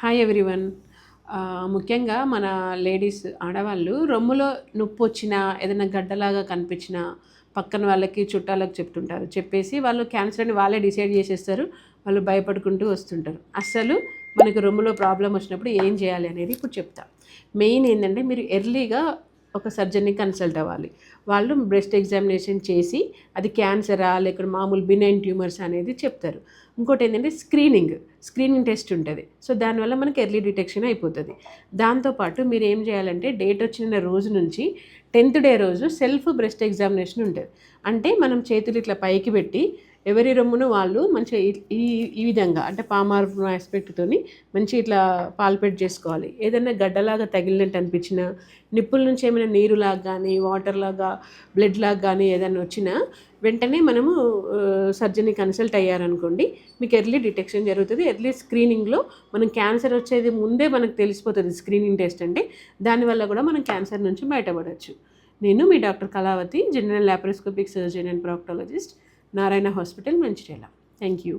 Hi everyone. ముఖ్యంగా మన ladies ఆడవాళ్ళు రొమ్ములో నొప్పి వచ్చినా ఏదైనా గడ్డలాగా కనిపించినా పక్కన వాళ్ళకి చుట్టాలకు చెప్తుంటారు. చెప్పేసి వాళ్ళు క్యాన్సర్ అని వాళ్ళే డిసైడ్ చేసేస్తారు. వాళ్ళు భయపడుకుంటూ వస్తుంటారు. అస్సలు మనకు రొమ్ములో ప్రాబ్లం వచ్చినప్పుడు ఏం చేయాలి అనేది ఇప్పుడు చెప్తా. మెయిన్ ఏంటంటే మీరు ఎర్లీగా ఒక సర్జన్ని కన్సల్ట్ అవ్వాలి. వాళ్ళు బ్రెస్ట్ ఎగ్జామినేషన్ చేసి అది క్యాన్సరా లేకపోతే మామూలు బినైన్ ట్యూమర్స్ అనేది చెప్తారు. ఇంకోటి ఏంటంటే స్క్రీనింగ్ టెస్ట్ ఉంటుంది. సో దానివల్ల మనకి ఎర్లీ డిటెక్షన్ అయిపోతుంది. దాంతోపాటు మీరు ఏం చేయాలంటే డేట్ వచ్చిన రోజు నుంచి 10th డే రోజు సెల్ఫ్ బ్రెస్ట్ ఎగ్జామినేషన్ ఉంటుంది. అంటే మనం చేతులు ఇట్లా పైకి పెట్టి ఎవరి రొమ్మును వాళ్ళు మంచిగా ఈ ఈ విధంగా అంటే పామార్ ఆస్పెక్ట్తోని మంచి ఇట్లా పాల్పేట్ చేసుకోవాలి. ఏదైనా గడ్డలాగా తగిలినట్టు అనిపించినా, నిప్పుల నుంచి ఏమైనా నీరులాగా కానీ వాటర్ లాగా బ్లడ్ లాగా కానీ ఏదైనా వచ్చినా వెంటనే మనము సర్జన్ని కన్సల్ట్ అయ్యారనుకోండి, మీకు ఎర్లీ డిటెక్షన్ జరుగుతుంది. ఎర్లీ స్క్రీనింగ్లో మనం క్యాన్సర్ వచ్చేది ముందే మనకు తెలిసిపోతుంది. స్క్రీనింగ్ టెస్ట్ అంటే దానివల్ల కూడా మనం క్యాన్సర్ నుంచి బయటపడవచ్చు. నేను మీ doctor Kalavathi, general laparoscopic surgeon and proctologist, Narayana hospital, Mancherial. Thank you.